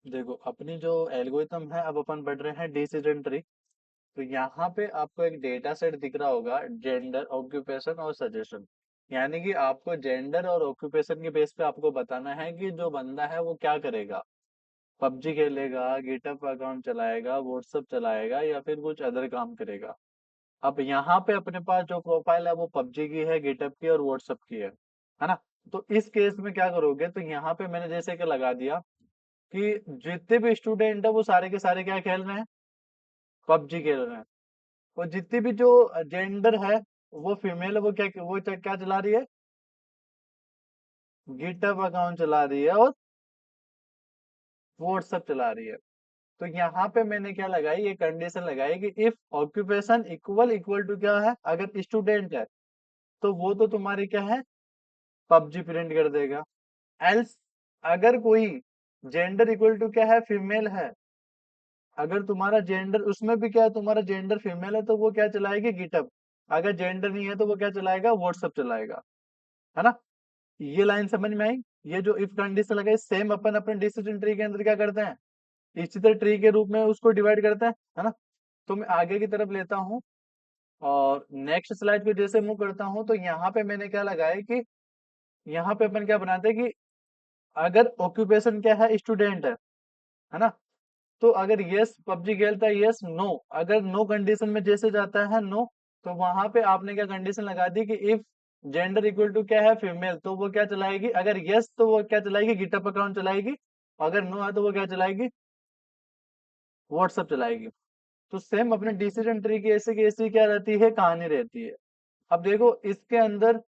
देखो अपनी जो एल्गोरिथम है, अब अपन पढ़ रहे हैं डिसीजन ट्री। तो यहाँ पे आपको एक डेटा सेट दिख रहा होगा, जेंडर, ऑक्यूपेशन और सजेशन। यानी कि आपको जेंडर और ऑक्यूपेशन के बेस पे आपको बताना है कि जो बंदा है वो क्या करेगा। पबजी खेलेगा, गिटहब अकाउंट चलाएगा, व्हाट्सएप चलाएगा, या फिर कुछ अदर काम करेगा। अब यहाँ पे अपने पास जो प्रोफाइल है वो पबजी की है, गिटहब की और व्हाट्सएप की है ना। तो इस केस में क्या करोगे, तो यहाँ पे मैंने जैसे कि लगा दिया कि जितने भी स्टूडेंट है वो सारे के सारे क्या खेल रहे हैं, पबजी खेल रहे हैं। और जितनी भी जो जेंडर है, वो फीमेल है, वो क्या चला रही है, गिटहब अकाउंट चला रही है और व्हाट्सएप चला रही है। तो यहाँ पे मैंने क्या लगाई, ये कंडीशन लगाई कि if occupation equal equal to क्या है, अगर स्टूडेंट है तो वो तो तुम्हारी क्या है, पबजी प्रिंट कर देगा। एल्स अगर कोई जेंडर इक्वल टू क्या है, फीमेल है, अगर तुम्हारा जेंडर उसमें भी क्या है, तुम्हारा जेंडर फीमेल है, तो वो क्या चलाएगी, गिटहब। अगर जेंडर नहीं है तो वो क्या चलाएगा, व्हाट्सएप चलाएगा, है ना। ये लाइन समझ में आई। ये जो इफ कंडीशन लगाई, सेम अपन अपने डिसीजन ट्री के अंदर क्या करते हैं, इसी तरह ट्री के रूप में उसको डिवाइड करते हैं, है ना। तो मैं आगे की तरफ लेता हूँ और नेक्स्ट स्लाइड पे जैसे मूव करता हूँ, तो यहाँ पे मैंने क्या लगाया कि यहाँ पे अपन क्या बनाते हैं कि अगर ऑक्यूपेशन क्या है, स्टूडेंट है ना। तो अगर यस पबजी खेलता है, यस नो, अगर नो कंडीशन में जैसे जाता है नो, तो वहां पे आपने क्या कंडीशन लगा दी कि इफ जेंडर इक्वल टू क्या है, फीमेल, तो वो क्या चलाएगी, अगर यस तो वो क्या चलाएगी, गिटहब अकाउंट चलाएगी। अगर नो है तो वो क्या चलाएगी, व्हाट्सएप चलाएगी। तो सेम अपने डिसीजन ट्री की ऐसे की ऐसी क्या रहती है, कहानी रहती है। अब देखो इसके अंदर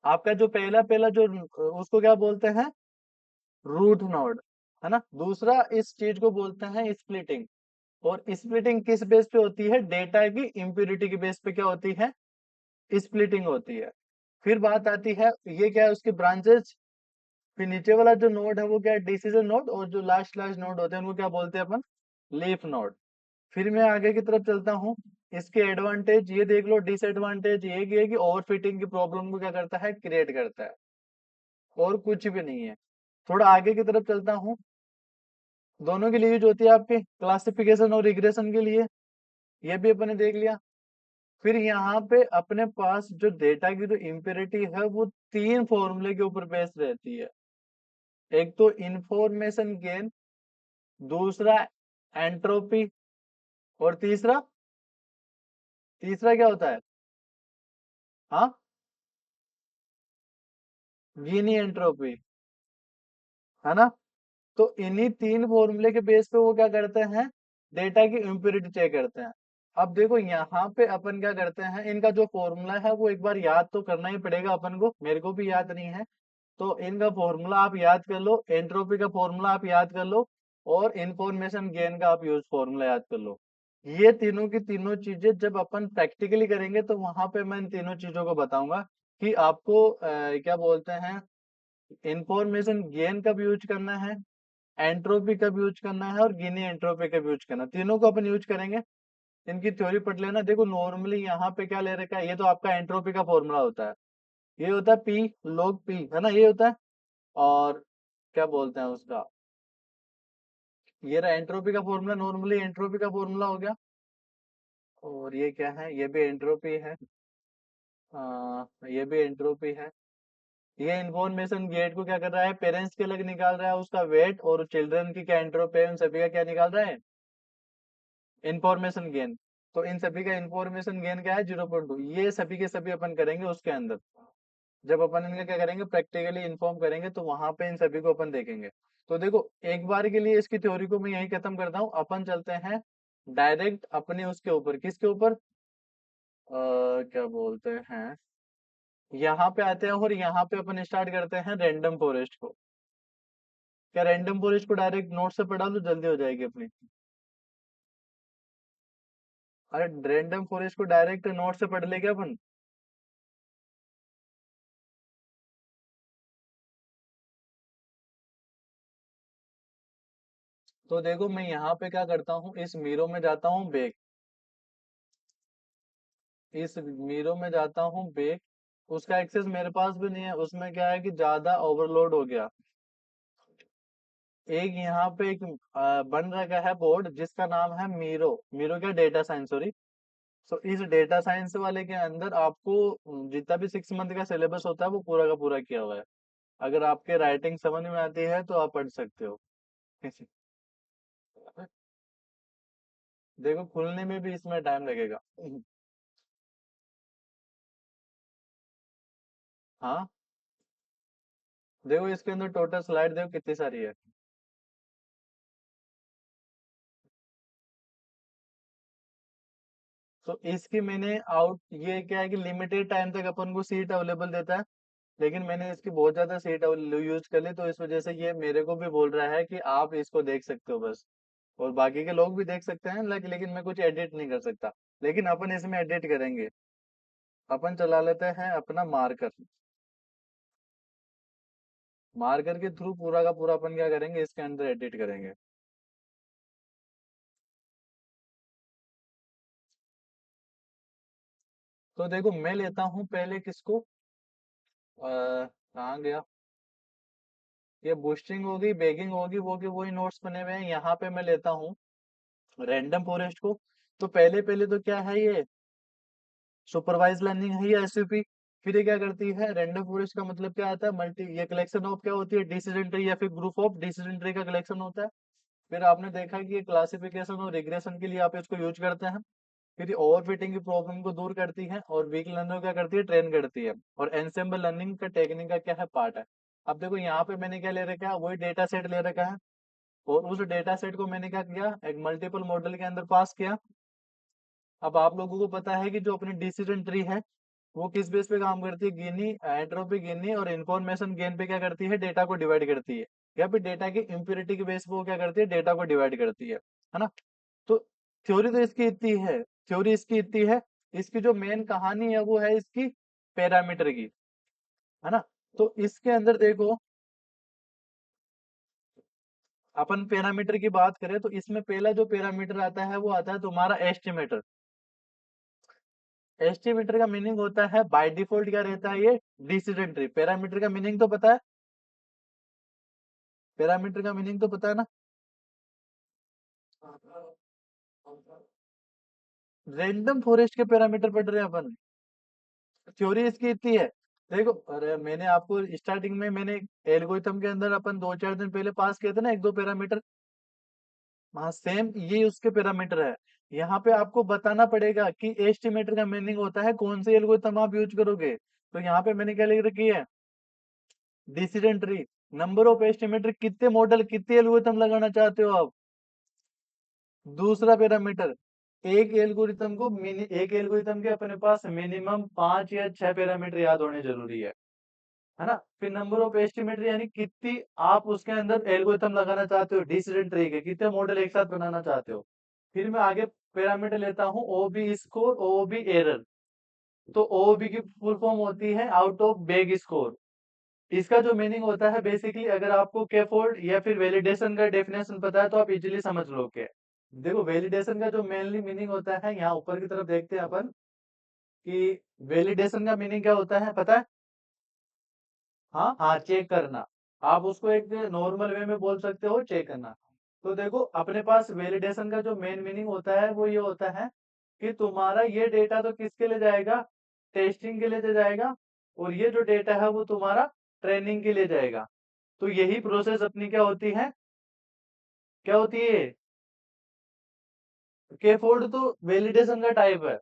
आपका जो पहला पहला जो उसको क्या बोलते हैं, रूट नोड, है ना। दूसरा इस चीज को बोलते हैं स्प्लिटिंग। और स्प्लिटिंग किस बेस पे होती है, डेटा की इम्प्यूरिटी के बेस पे क्या होती है, स्प्लिटिंग होती है। फिर बात आती है, ये क्या है, उसके ब्रांचेस। फिर नीचे वाला जो नोड है वो क्या है, डिसीजन नोड, और जो लास्ट लास्ट नोड होते हैं उनको क्या बोलते हैं अपन, लीफ नोड। फिर मैं आगे की तरफ चलता हूँ। इसके एडवांटेज ये देख लो, डिसएडवांटेज ये है कि ओवरफिटिंग की प्रॉब्लम को क्या करता है, क्रिएट करता है, और कुछ भी नहीं है। थोड़ा आगे की तरफ चलता हूँ। दोनों के लिए यूज होती है आपके क्लासिफिकेशन और रिग्रेशन के लिए, ये भी अपन ने देख लिया। फिर यहाँ पे अपने पास जो डेटा की जो इम्प्योरिटी है वो तीन फॉर्मूले के ऊपर बेस रहती है। एक तो इंफॉर्मेशन गेन, दूसरा एंट्रोपी, और तीसरा, तीसरा क्या होता है, हाँ, गिनी एंट्रोपी, है ना। तो इन्हीं तीन फॉर्मूले के बेस पे वो क्या करते हैं, डेटा की इम्प्योरिटी चेक करते हैं। अब देखो यहाँ पे अपन क्या करते हैं, इनका जो फॉर्मूला है वो एक बार याद तो करना ही पड़ेगा अपन को, मेरे को भी याद नहीं है। तो इनका फॉर्मूला आप याद कर लो, एंट्रोपी का फॉर्मूला आप याद कर लो, और इंफॉर्मेशन गेन का आप यूज फॉर्मूला याद कर लो। ये तीनों की तीनों चीजें जब अपन प्रैक्टिकली करेंगे तो वहां पे मैं इन तीनों चीजों को बताऊंगा कि आपको क्या बोलते हैं, इंफॉर्मेशन गेन कब यूज करना है, एंट्रोपी कब यूज करना है, और गिनी एंट्रोपी कब यूज करना है। तीनों को अपन यूज करेंगे। इनकी थ्योरी पढ़ लेना। देखो नॉर्मली यहाँ पे क्या ले रखा है, ये तो आपका एंट्रोपी का फॉर्मूला होता है। ये होता है पी लॉग पी, है ना, ये होता है। और क्या बोलते हैं उसका, ये रहा एंट्रोपी का फॉर्मूला, नॉर्मली एंट्रोपी का फॉर्मूला हो गया। और ये क्या है, ये भी एंट्रोपी है। ये भी एंट्रोपी है। ये इंफॉर्मेशन गेट को क्या कर रहा है, पेरेंट्स के अलग निकाल रहा है उसका वेट, और चिल्ड्रन की क्या एंट्रोपी है, उन सभी का क्या निकाल रहा है, इंफॉर्मेशन गेन। तो इन सभी का इंफॉर्मेशन गेन क्या है, 0.2। ये सभी के सभी अपन करेंगे उसके अंदर, जब अपन इनका क्या करेंगे, प्रैक्टिकली इन्फॉर्म करेंगे, तो वहां पे इन सभी को अपन देखेंगे। तो देखो एक बार के लिए इसकी थ्योरी को मैं यही खत्म करता हूँ। अपन चलते हैं डायरेक्ट अपने उसके ऊपर, किसके ऊपर, क्या बोलते हैं, यहाँ पे आते हैं, और यहाँ पे अपन स्टार्ट करते हैं रैंडम फॉरेस्ट को। क्या रैंडम फॉरेस्ट को डायरेक्ट नोट से पढ़ा लो, जल्दी हो जाएगी अपनी। अरे रैंडम फॉरेस्ट को डायरेक्ट नोट से पढ़ ले क्या अपन। तो देखो मैं यहाँ पे क्या करता हूँ, इस मीरो में जाता हूँ बैक, इस मीरो में जाता हूँ बैक। उसका एक्सेस मेरे पास भी नहीं है, उसमें क्या है कि ज्यादा ओवरलोड हो गया। एक यहाँ पे एक बन रखा है बोर्ड जिसका नाम है मीरो। मीरो क्या, डेटा साइंस, सॉरी। सो इस डेटा साइंस वाले के अंदर आपको जितना भी 6 मंथ का सिलेबस होता है वो पूरा का पूरा किया हुआ है। अगर आपके राइटिंग समझ में आती है तो आप पढ़ सकते हो। देखो खुलने में भी इसमें टाइम लगेगा। हाँ, देखो इसके अंदर टोटल स्लाइड देखो कितनी सारी है। तो इसकी मैंने आउट, ये क्या है कि लिमिटेड टाइम तक अपन को सीट अवेलेबल देता है, लेकिन मैंने इसकी बहुत ज्यादा सीट यूज कर ली, तो इस वजह से ये मेरे को भी बोल रहा है कि आप इसको देख सकते हो बस। और बाकी के लोग भी देख सकते हैं, लेकिन मैं कुछ एडिट नहीं कर सकता। लेकिन अपन इसमें एडिट करेंगे। अपन चला लेते हैं अपना मार्कर। मार्कर के थ्रू पूरा का पूरा अपन क्या करेंगे, इसके अंदर एडिट करेंगे। तो देखो मैं लेता हूँ पहले किसको, कहाँ गया, ये बूस्टिंग होगी, बेगिंग होगी, वो की वही नोट्स बने हुए हैं। यहाँ पे मैं लेता हूँ रैंडम फॉरेस्ट को। तो पहले पहले तो क्या है ये, सुपरवाइज लर्निंग है या एसयूपी। फिर ये क्या करती है, रैंडम फॉरेस्ट का मतलब क्या आता है, मल्टी, ये कलेक्शन ऑफ क्या होती है, डिसीजन ट्री या फिर ग्रुप ऑफ डिसीजन ट्री का कलेक्शन होता है। फिर आपने देखा कि ये क्लासिफिकेशन और रिग्रेशन के लिए आप इसको यूज करते हैं। फिर ओवर फिटिंग की प्रॉब्लम को दूर करती है, और वीक लर्नर क्या करती है, ट्रेन करती है। और एनसेम्बल लर्निंग का टेक्निक का क्या है, पार्ट है। अब देखो यहाँ पे मैंने क्या ले रखा है, वही डेटा सेट ले रखा है। और उस डेटा सेट को मैंने क्या किया, एक मल्टीपल मॉडल के अंदर पास किया। अब आप लोगों को पता है कि जो अपनी डिसीजन ट्री है वो किस बेस पे काम करती है, गिनी, एंट्रोपी गिनी और इन्फॉर्मेशन गेन पे क्या करती है, डेटा को डिवाइड करती है। या फिर डेटा की इम्प्योरिटी के बेस पे वो क्या करती है, डेटा को डिवाइड करती है ना। तो थ्योरी तो इसकी इतनी है, थ्योरी इसकी इतनी है। इसकी जो मेन कहानी है वो है इसकी पैरामीटर की, है ना। तो इसके अंदर देखो, अपन पैरामीटर की बात करें तो इसमें पहला जो पैरामीटर आता है वो आता है तुम्हारा एस्टिमेटर। एस्टिमेटर का मीनिंग होता है बाय डिफॉल्ट क्या रहता है, ये डिसीजन ट्री। पैरामीटर का मीनिंग तो पता है, पैरामीटर का मीनिंग तो पता है ना। रैंडम फॉरेस्ट के पैरामीटर पढ़ रहे हैं अपन। थ्योरी इसकी इतनी है। देखो, अरे मैंने आपको स्टार्टिंग में मैंने एल्गोरिथम के अंदर अपन 2-4 दिन पहले पास किए थे ना, एक दो पैरामीटर। हाँ, सेम ये उसके पैरामीटर है। यहाँ पे आपको बताना पड़ेगा कि एस्टिमेटर का मीनिंग होता है कौन से एल्गोरिथम आप यूज करोगे। तो यहाँ पे मैंने क्या लिख रखी है, decision tree. Number of estimator, कितने मॉडल कितने एल्गोरिथम लगाना चाहते हो आप। दूसरा पैरामीटर, एक एल्गोरिथम के अपने पास मिनिमम 5 या 6 पैरामीटर याद होने जरूरी है ना। फिर नंबर ऑफ एस्टिमेटर यानी कितनी आप उसके अंदर एल्गोरिथम लगाना चाहते हो, डिसीजन ट्री के कितने मॉडल एक साथ बनाना चाहते हो। फिर मैं आगे पैरामीटर लेता हूँ ओबी स्कोर, ओबी एरर। तो ओबी की फुल फॉर्म होती है आउट ऑफ बैग स्कोर। इसका जो मीनिंग होता है बेसिकली, अगर आपको के फोल्ड या फिर वैलिडेशन का डेफिनेशन पता है तो आप इजीली समझ लोगे। देखो वैलिडेशन का जो मेनली मीनिंग होता है, यहाँ ऊपर की तरफ देखते हैं अपन कि वैलिडेशन का मीनिंग क्या होता है, पता है। हाँ हाँ, चेक करना। आप उसको एक नॉर्मल वे में बोल सकते हो, चेक करना। तो देखो अपने पास वैलिडेशन का जो मेन मीनिंग होता है वो ये होता है कि तुम्हारा ये डेटा तो किसके लिए जाएगा, टेस्टिंग के लिए जाएगा। और ये जो डेटा है वो तुम्हारा ट्रेनिंग के लिए जाएगा। तो यही प्रोसेस अपनी क्या होती है, क्या होती है, के फोल्ड तो वैलिडेशन का टाइप है।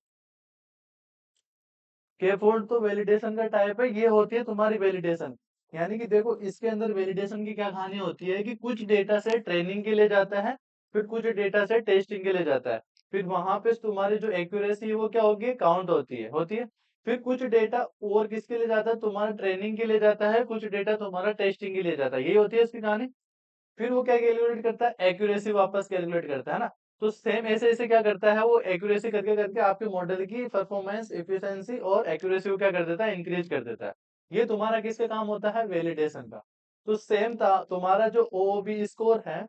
के फोल्ड तो वैलिडेशन का टाइप है, ये होती है तुम्हारी वैलिडेशन। यानी कि देखो इसके अंदर वैलिडेशन की क्या कहानी होती है कि कुछ डेटा से ट्रेनिंग के लिए जाता है, फिर कुछ डेटा से टेस्टिंग के लिए जाता है। फिर वहां पे तुम्हारी जो एक्यूरेसी है वो क्या होगी, काउंट होती है। फिर कुछ डेटा और किसके लिए जाता है, तुम्हारा ट्रेनिंग के लिए जाता है, कुछ डेटा तुम्हारा टेस्टिंग के लिए जाता है, यही होती है इसकी कहानी। फिर वो क्या कैलकुलेट करता है, एक्यूरेसी वापस कैलकुलेट करता है ना। तो सेम ऐसे ऐसे क्या करता है, वो एक्यूरेसी करके करके आपके मॉडल की परफॉर्मेंस, एफिशिएंसी और एक्यूरेसी को क्या कर देता है, इंक्रीज कर देता है। ये तुम्हारा किसका काम होता है, वैलिडेशन का। तो सेम था तुम्हारा जो ओओबी स्कोर है,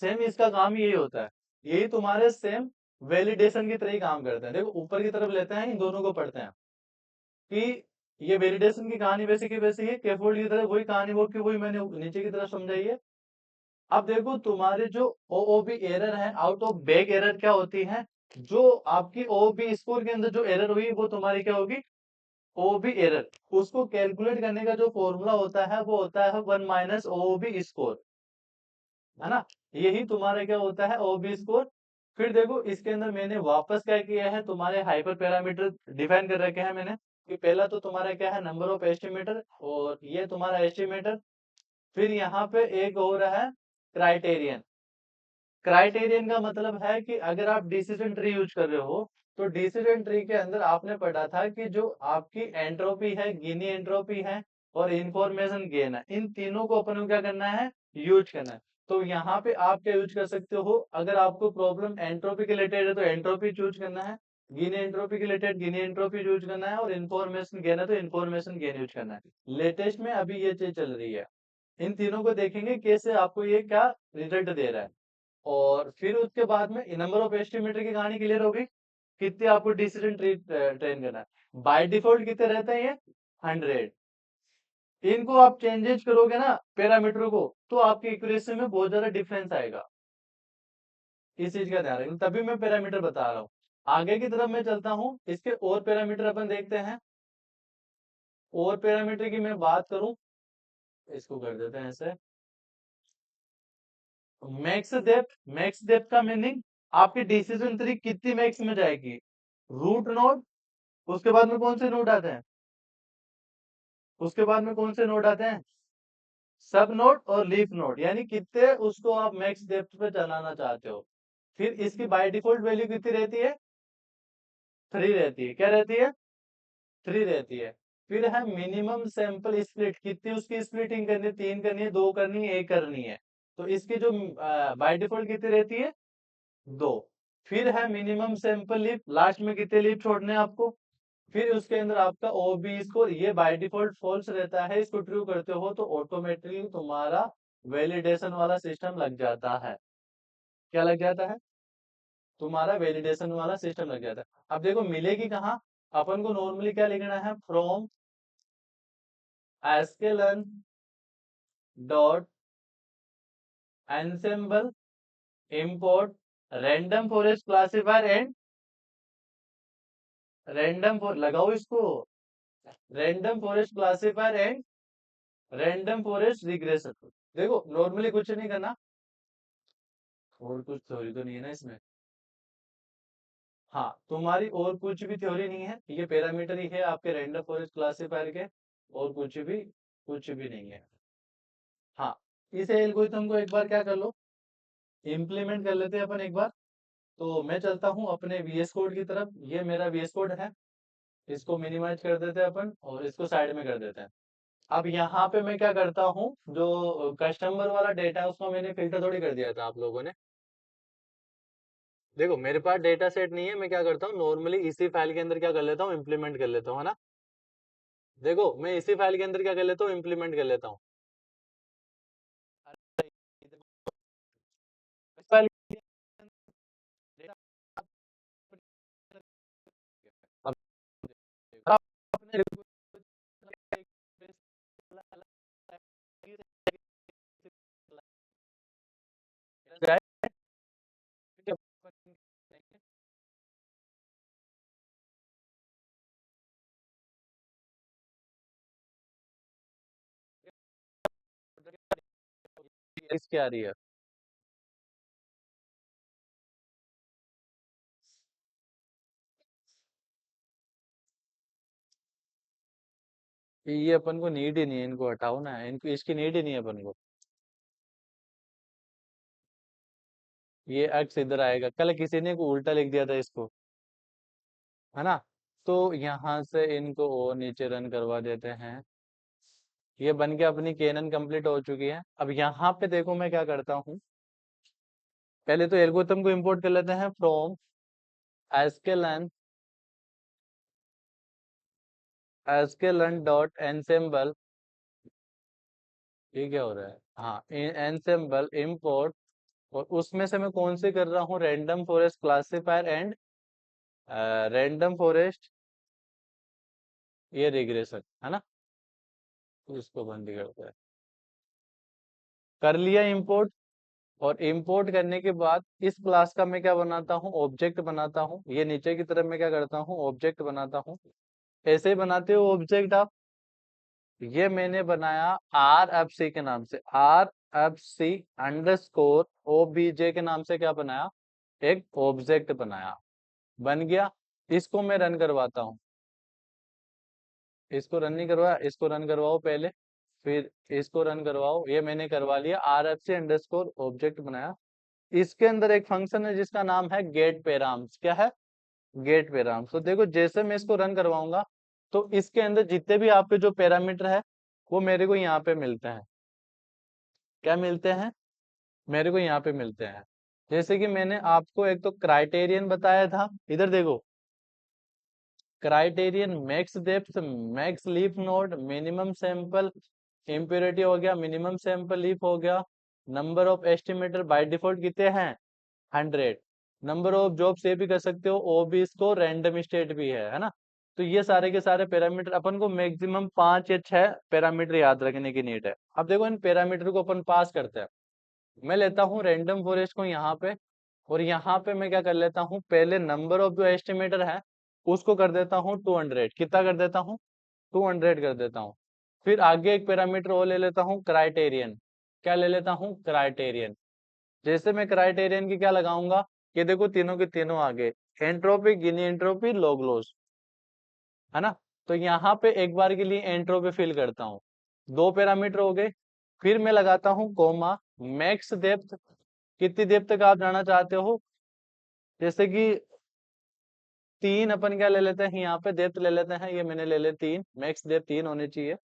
सेम इसका काम यही होता है। यही तुम्हारे सेम वैलिडेशन की तरह ही काम करते हैं। देखो ऊपर की तरफ लेते हैं, इन दोनों को पढ़ते हैं कि ये वैलिडेशन की कहानी वैसे की वैसी है, केफोल्ड की तरह वही कहानी, वो की वही मैंने नीचे की तरफ समझाई है। अब देखो तुम्हारे जो ओओबी एरर है, आउट ऑफ बैग एरर क्या होती है, जो आपकी ओओबी स्कोर के अंदर जो एरर हुई वो तुम्हारी क्या होगी, ओओबी एरर। उसको कैलकुलेट करने का जो फॉर्मूला होता है वो होता है 1 - ओओबी स्कोर, है ना। यही तुम्हारा क्या होता है, ओबी स्कोर। फिर देखो इसके अंदर मैंने वापस क्या किया है, तुम्हारे हाइपर पैरामीटर डिफाइन कर रखे हैं मैंने, कि पहला तो तुम्हारा क्या है, नंबर ऑफ एस्टिमेटर, और ये तुम्हारा एस्टिमेटर। फिर यहाँ पे एक हो रहा है क्राइटेरियन। क्राइटेरियन का मतलब है कि अगर आप डिसीजन ट्री यूज कर रहे हो, तो डिसीजन ट्री के अंदर आपने पढ़ा था कि जो आपकी एंट्रोपी है, गिनी एंट्रोपी है, और इंफॉर्मेशन गेन है, इन तीनों को अपन को क्या करना है, यूज करना है। तो यहाँ पे आप क्या यूज कर सकते हो, अगर आपको प्रॉब्लम एंट्रोपी के रिलेटेड है तो एंट्रोपी चूज करना है, गिनी एंट्रोपी के रिलेटेड गिनी एंट्रोपी यूज करना है, और इन्फॉर्मेशन गेन है तो इन्फॉर्मेशन गेन यूज करना है। लेटेस्ट में अभी ये चीज चल रही है। इन तीनों को देखेंगे कैसे आपको ये क्या रिजल्ट दे रहा है। और फिर उसके बाद में नंबर ऑफ एस्टिमेटर की कहानी क्लियर होगी, कितने आपको डिसीजन ट्री ट्रेन करना है। बाय डिफॉल्ट कितने रहते हैं ये, 100। इनको आप चेंजेस करोगे ना पैरामीटर को, तो आपकी एक्यूरेसी में बहुत ज्यादा डिफरेंस आएगा। इस चीज का ध्यान रखना, तभी मैं पैरामीटर बता रहा हूँ। आगे की तरफ मैं चलता हूँ, इसके और पैरामीटर अपन देखते हैं। और पैरामीटर की मैं बात करूं, इसको कर देते हैं ऐसे। मैक्स डेप्थ का मीनिंग, आपकी डिसीजन ट्री कितनी मैक्स में जाएगी। रूट नोड, उसके बाद में कौन से नोड आते हैं, उसके बाद में कौन से नोड आते हैं, सब नोड और लीफ नोड, यानी कितने उसको आप मैक्स डेप्थ पे चलाना चाहते हो। फिर इसकी बाय डिफॉल्ट वैल्यू कितनी रहती है, 3 रहती है। क्या रहती है, 3 रहती है। फिर है मिनिमम सैंपल स्प्लिट, कितनी उसकी स्प्लिटिंग करनी है, 3 करनी है, 2 करनी है, 1 करनी है। तो इसकी जो बाय डिफॉल्ट कितनी रहती है, 2। फिर है मिनिमम सैंपल लीफ, लास्ट में कितने लीफ छोड़ने हैं आपको। फिर उसके अंदर आपका ओबी स्कोर, ये बाय डिफॉल्ट फॉल्स रहता है, इसको ट्रू करते हो तो ऑटोमेटिकली तुम्हारा वैलिडेशन वाला सिस्टम लग जाता है। क्या लग जाता है, तुम्हारा वैलिडेशन वाला सिस्टम लग जाता है। अब देखो मिलेगी कहाँ, अपन को नॉर्मली क्या लिखना है, from sklearn dot ensemble import random forest classifier and random for लगाओ इसको, random forest classifier and random forest regression. देखो नॉर्मली कुछ नहीं करना, और कुछ थ्योरी तो नहीं है ना इसमें। हाँ, तुम्हारी और कुछ भी थ्योरी नहीं है, ये पैरामीटर ही है आपके रैंडम फॉरेस्ट क्लासिफायर के, और कुछ भी नहीं है। हाँ, इस एल्गोरिथम को एक बार क्या कर लो, इम्प्लीमेंट कर लेते हैं अपन एक बार। तो मैं चलता हूँ अपने वीएस कोड की तरफ, ये मेरा वीएस कोड है। इसको मिनिमाइज कर देते हैं अपन, और इसको साइड में कर देते हैं। अब यहाँ पे मैं क्या करता हूँ, जो कस्टमर वाला डेटा है उसको मैंने फिल्टर थोड़ी कर दिया था आप लोगों ने। देखो मेरे पास डेटा सेट नहीं है, मैं क्या करता हूँ नॉर्मली इसी फाइल के अंदर क्या कर लेता हूँ, इम्प्लीमेंट कर लेता हूँ, है ना। देखो मैं इसी फाइल के अंदर क्या कर लेता हूँ, इम्प्लीमेंट कर लेता हूँ। इस फाइल के अंदर अब आपने इसकी आ रही है, ये अपन को नीड ही नहीं है, इनको हटाओ ना, इनको इसकी नीड ही नहीं है अपन को। ये एक्स इधर आएगा, कल किसी ने को उल्टा लिख दिया था इसको, है ना। तो यहाँ से इनको और नीचे रन करवा देते हैं। ये बन के अपनी केनन कंप्लीट हो चुकी है। अब यहाँ पे देखो मैं क्या करता हूँ, पहले तो एल्गोरिथम को इंपोर्ट कर लेते हैं फ्रॉम एस्केलन डॉट एनसेम्बल। ये क्या हो रहा है, हाँ, एनसेम्बल इंपोर्ट, और उसमें से मैं कौन से कर रहा हूँ, random forest classifier and random forest ये रिग्रेशन, है ना। तो इसको बंद ही करते हैं, कर लिया इंपोर्ट। और इंपोर्ट करने के बाद इस क्लास का मैं क्या बनाता हूँ, ऑब्जेक्ट बनाता हूँ। ये नीचे की तरफ मैं क्या करता हूँ, ऑब्जेक्ट बनाता हूँ। ऐसे ही बनाते हो ऑब्जेक्ट आप। ये मैंने बनाया आर एफ सी के नाम से, R F C underscore OBJ के नाम से क्या बनाया, एक ऑब्जेक्ट बनाया। बन गया। इसको मैं रन करवाता हूँ। इसको रन नहीं करवाया, इसको रन करवाओ पहले, फिर इसको रन करवाओ। ये मैंने करवा लिया, R F C underscore object बनाया। इसके अंदर एक फंक्शन है जिसका नाम है गेट पैराम्स। क्या है, गेट पैराम्स। तो देखो जैसे मैं इसको रन करवाऊंगा तो इसके अंदर जितने भी आपके जो पैरामीटर है वो मेरे को यहाँ पे मिलते हैं। क्या मिलते हैं, मेरे को यहाँ पे मिलते हैं। जैसे कि मैंने आपको एक तो क्राइटेरियन बताया था, इधर देखो, criterion max depth, max leaf node, minimum sample impurity हो गया, मिनिमम सैंपल लीफ हो गया, number of estimator by default कितने हैं 100, नंबर ऑफ जॉब्स ये भी कर सकते हो, ओ भी इसको रैंडम स्टेट भी है ना। तो ये सारे के सारे पैरामीटर अपन को मैक्सिमम 5 या 6 पैरामीटर याद रखने की नीड है। अब देखो इन पैरामीटर को अपन पास करते हैं। मैं लेता हूँ रैंडम फॉरेस्ट को यहाँ पे, और यहाँ पे मैं क्या कर लेता हूँ, पहले नंबर ऑफ जो एस्टिमेटर है उसको कर देता हूँ 200। कितना कर देता हूँ, 200 कर देता हूँ। फिर आगे एक पैरामीटर और ले लेता हूँ क्राइटेरियन। क्या ले लेता हूँ, क्राइटेरियन। जैसे मैं क्राइटेरियन की क्या लगाऊंगा, ये देखो तीनों के तीनों आगे, एंट्रोपी, गिनी एंट्रोपी, लॉग लॉस, है ना। तो यहाँ पे एक बार के लिए एंट्रोपी फिल करता हूँ, 2 पैरामीटर हो गए। फिर मैं लगाता हूँ कोमा, मैक्स डेप्थ, कितनी डेप्थ तक आप जाना चाहते हो। जैसे कि 3 अपन क्या ले लेते हैं, यहाँ पे डेप्थ ले लेते हैं, ये मैंने ले ले 3, मैक्स डेप्थ 3 होनी चाहिए।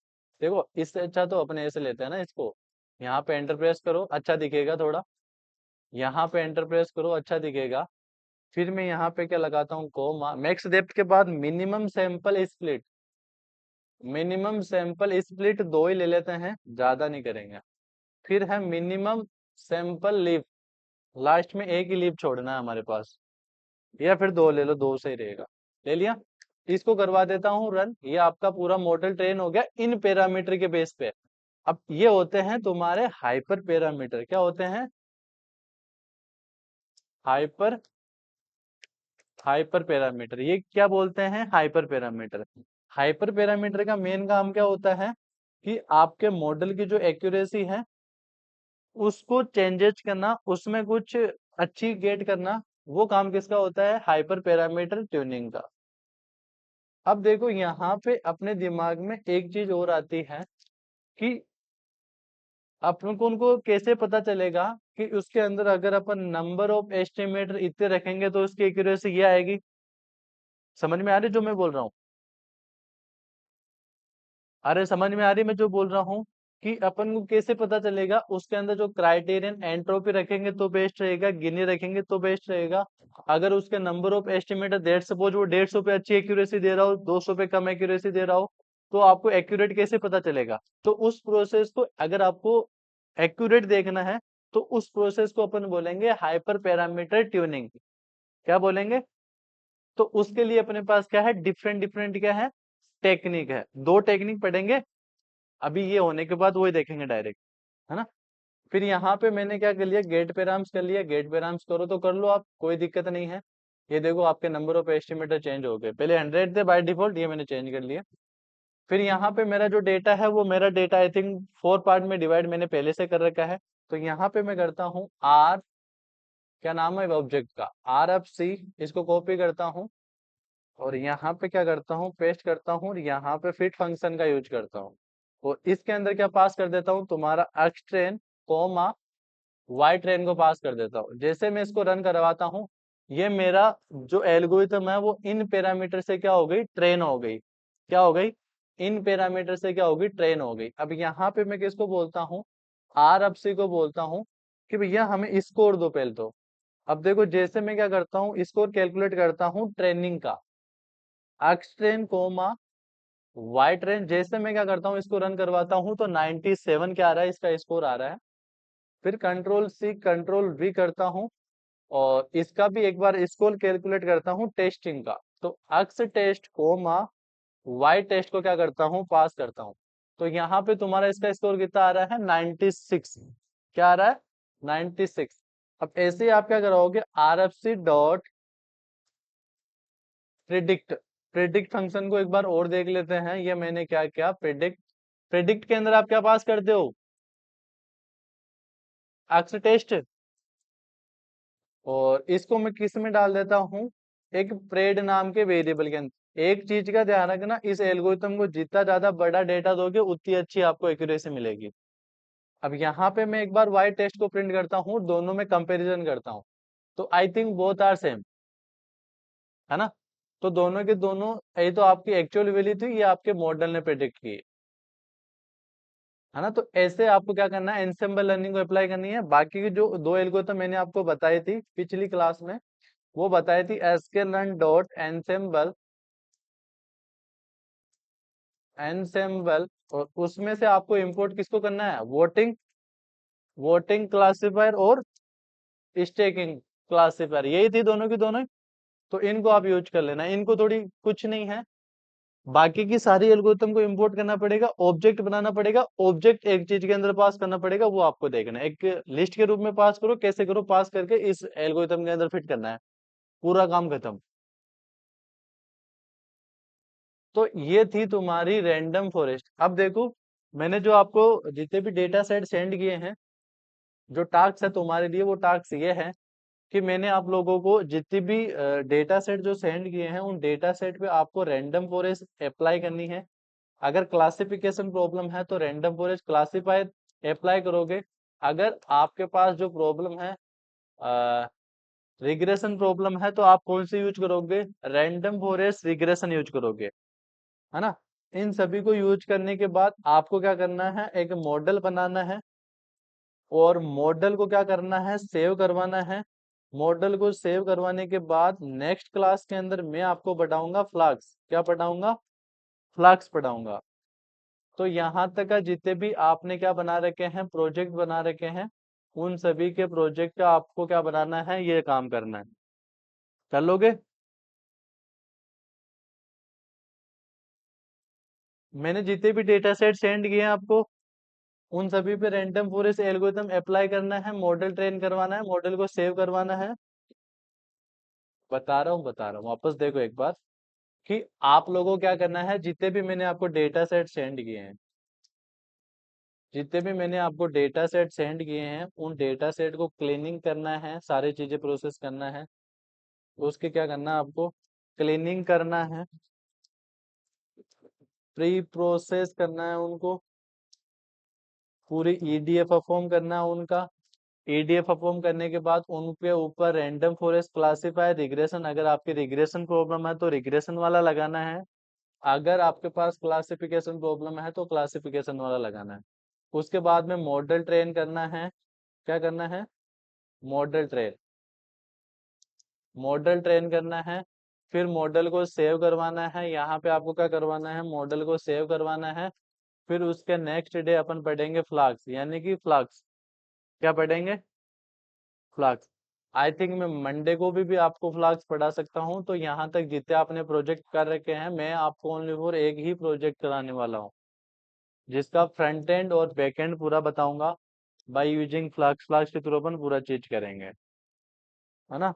देखो इससे अच्छा तो अपने ऐसे लेते हैं ना इसको। यहाँ पे एंटर प्रेस करो, अच्छा दिखेगा थोड़ा। यहाँ पे एंटर प्रेस करो, अच्छा दिखेगा। फिर मैं यहाँ पे क्या लगाता हूँ, कोमा, मैक्स डेप्थ के बाद minimum sample split. Minimum sample split 2 ही ले लेते हैं, ज्यादा नहीं करेंगे। फिर है मिनिमम सैंपल लीफ, लास्ट में एक ही लीफ छोड़ना है हमारे पास, या फिर 2 ले लो, 2 सही रहेगा। ले लिया। इसको करवा देता हूँ रन। ये आपका पूरा मॉडल ट्रेन हो गया इन पैरामीटर के बेस पे। अब ये होते हैं तुम्हारे हाइपर पैरामीटर। क्या होते हैं, हाइपर, हाइपर पैरामीटर। ये क्या बोलते हैं, हाइपर पैरामीटर। हाइपर पैरामीटर का मेन काम क्या होता है कि आपके मॉडल की जो एक्यूरेसी है उसको चेंजेस करना, उसमें कुछ अच्छी गेट करना। वो काम किसका होता है, हाइपर पैरामीटर ट्यूनिंग का। अब देखो यहाँ पे अपने दिमाग में एक चीज और आती है कि अपन को उनको कैसे पता चलेगा कि उसके अंदर अगर अपन नंबर ऑफ एस्टिमेटर इतने रखेंगे तो उसकी एक्यूरेसी ये आएगी। समझ में आ रही जो मैं बोल रहा हूँ, अरे समझ में आ रही मैं जो बोल रहा हूँ कि अपन को कैसे पता चलेगा उसके अंदर जो क्राइटेरियन एंट्रोपी रखेंगे तो बेस्ट रहेगा, गिनी रखेंगे तो बेस्ट रहेगा। अगर उसके नंबर ऑफ एस्टिमेटर 150, सपोज वो 150 पे अच्छी एक्यूरेसी दे रहा हो, 200 पे कम एक्यूरेसी दे रहा हो, तो आपको एक्यूरेट कैसे पता चलेगा। तो उस प्रोसेस को अगर आपको एक्यूरेट देखना है तो उस प्रोसेस को अपन बोलेंगे हाइपर पैरामीटर ट्यूनिंग। क्या बोलेंगे, तो उसके लिए अपने पास क्या है, डिफरेंट डिफरेंट क्या है, टेक्निक है। 2 टेक्निक पढ़ेंगे अभी, ये होने के बाद वही देखेंगे डायरेक्ट, है ना। फिर यहाँ पे मैंने क्या कर लिया, गेट पैराम्स कर लिया। गेट पैराम्स करो तो कर लो आप, कोई दिक्कत नहीं है। ये देखो आपके नंबर ऑफ एस्टिमेटर चेंज हो गए, पहले 100 थे बाय डिफॉल्ट, ये मैंने चेंज कर लिया। फिर यहाँ पे मेरा जो डेटा है वो मेरा डेटा आई थिंक 4 पार्ट में डिवाइड मैंने पहले से कर रखा है। तो यहाँ पे मैं करता हूँ आर, क्या नाम है ऑब्जेक्ट का, आर एफ सी। इसको कॉपी करता हूँ और यहाँ पे क्या करता हूँ, पेस्ट करता हूँ, और यहाँ पे फिट फंक्शन का यूज करता हूँ। और इसके अंदर क्या पास कर देता हूँ, तुम्हारा X train comma Y train को पास कर देता हूँ। जैसे मैं इसको रन करवाता हूँ, ये मेरा जो एल्गोरिथम है वो इन पैरामीटर से क्या हो गई, ट्रेन हो गई। क्या हो गई, इन पैरामीटर से क्या होगी, ट्रेन हो गई। अब यहाँ पे मैं किसको बोलता हूँ, आर एफ सी को बोलता हूँ कि भैया हमें स्कोर दो पहले तो। अब देखो जैसे मैं क्या करता हूँ, स्कोर कैलकुलेट करता हूँ ट्रेनिंग का, X train comma Y train. जैसे मैं क्या करता हूँ, इसको रन करवाता हूँ तो 97 क्या आ रहा है, इसका स्कोर आ रहा है। फिर कंट्रोल सी कंट्रोल वी करता हूँ और इसका भी एक बार स्कोर कैलकुलेट करता हूँ टेस्टिंग का। तो X test comma Y test को क्या करता हूँ, पास करता हूँ। तो यहाँ पे तुम्हारा इसका स्कोर कितना आ रहा है, 96। क्या आ रहा है, 96। अब ऐसे ही आप क्या कराओगे, R F C dot predict, predict function को एक बार और देख लेते हैं। ये मैंने क्या किया, प्रिडिक्ट, प्रिडिक्ट के अंदर आप क्या पास करते हो, एक्स टेस्ट, और इसको मैं किस में डाल देता हूँ, एक प्रेड नाम के वेरिएबल के अंदर। एक चीज का ध्यान रखना, इस एल्गोरिथम को जितना ज्यादा बड़ा डेटा दोगे उतनी अच्छी आपको एक्यूरेसी मिलेगी। अब यहाँ पे मैं एक बार वाई टेस्ट को प्रिंट करता हूँ, दोनों में कंपैरिजन करता हूँ, तो I think both are same, है ना। तो दोनों के दोनों, ये तो आपकी एक्चुअल वैल्यू थी, ये आपके मॉडल ने प्रेडिक्ट की, है ना। तो ऐसे आपको क्या करना है, एनसेम्बल लर्निंग को अप्लाई करनी है। बाकी की जो दो एल्गोरिथम मैंने आपको बताई थी पिछली क्लास में, वो बताई थी sklearn डॉट एनसेम्बल, एनसेम्बल, और उसमें से आपको इंपोर्ट किसको करना है, वोटिंग, वोटिंग क्लासिफायर और स्टेकिंग क्लासिफायर, यही थी दोनों की दोनों। तो इनको आप यूज कर लेना, इनको थोड़ी कुछ नहीं है। बाकी की सारी एल्गोरिथम को इंपोर्ट करना पड़ेगा, ऑब्जेक्ट बनाना पड़ेगा, ऑब्जेक्ट एक चीज के अंदर पास करना पड़ेगा, वो आपको देखना है। एक लिस्ट के रूप में पास करो, कैसे करो, पास करके इस एल्गोरिथम के अंदर फिट करना है, पूरा काम खत्म। तो ये थी तुम्हारी रैंडम फॉरेस्ट। अब देखो, मैंने जो आपको जितने भी डेटा सेट सेंड किए हैं, जो टास्क है तुम्हारे लिए, वो टास्क ये है कि मैंने आप लोगों को जितनी भी डेटा सेट जो सेंड किए हैं, उन डेटा सेट पे आपको रैंडम फॉरेस्ट अप्लाई करनी है। अगर क्लासिफिकेशन प्रॉब्लम है तो रैंडम फॉरेस्ट क्लासिफाई अप्लाई करोगे। अगर आपके पास जो प्रॉब्लम है, रिग्रेशन प्रॉब्लम है, तो आप कौन सी यूज करोगे, रैंडम फॉरेस्ट रिग्रेशन यूज करोगे, है ना। इन सभी को यूज करने के बाद आपको क्या करना है, एक मॉडल बनाना है, और मॉडल को क्या करना है, सेव करवाना है। मॉडल को सेव करवाने के बाद नेक्स्ट क्लास के अंदर मैं आपको पढ़ाऊंगा फ्लक्स, क्या पढ़ाऊंगा, फ्लक्स पढ़ाऊंगा। तो यहाँ तक का जितने भी आपने क्या बना रखे हैं, प्रोजेक्ट बना रखे हैं, उन सभी के प्रोजेक्ट का आपको क्या बनाना है, ये काम करना है। कर लोगे। मैंने जितने भी डेटा सेट सेंड किए हैं आपको, उन सभी पे रैंडम फॉरेस्ट एल्गोरिथम अप्लाई करना है, मॉडल ट्रेन करवाना है, मॉडल को सेव करवाना है। बता रहा हूँ, वापस देखो एक बार, कि आप लोगों को क्या करना है, जितने भी मैंने आपको डेटा सेट सेंड किए हैं, जितने भी मैंने आपको डेटा सेट सेंड किए हैं, उन डेटा सेट को क्लीनिंग करना है, सारी चीजें प्रोसेस करना है। उसके क्या करना है आपको, क्लीनिंग करना है, प्री प्रोसेस करना है उनको, पूरी ईडीएफ परफॉर्म करना है उनका। ईडीएफ परफॉर्म करने के बाद उनके ऊपर रैंडम फॉरेस्ट क्लासिफायर रिग्रेशन, अगर आपकी रिग्रेशन प्रॉब्लम है तो रिग्रेशन वाला लगाना है, अगर आपके पास क्लासिफिकेशन प्रॉब्लम है तो क्लासिफिकेशन वाला लगाना है। उसके बाद में मॉडल ट्रेन करना है, क्या करना है, मॉडल ट्रेन, मॉडल ट्रेन करना है। फिर मॉडल को सेव करवाना है, यहाँ पे आपको क्या करवाना है, मॉडल को सेव करवाना है। फिर उसके नेक्स्ट डे अपन पढ़ेंगे फ्लक्स, यानी कि फ्लक्स, क्या पढ़ेंगे, फ्लक्स। आई थिंक मैं मंडे को भी आपको फ्लक्स पढ़ा सकता हूँ। तो यहाँ तक जितने आपने प्रोजेक्ट कर रखे हैं, मैं आपको ओनली फॉर एक ही प्रोजेक्ट कराने वाला हूँ, जिसका फ्रंट एंड और बैक एंड पूरा बताऊंगा। बाय यूजिंग फ्लक्स, फ्लक्स के थ्रू अपन पूरा चीज करेंगे, है ना।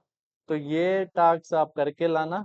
तो ये टास्क आप करके लाना।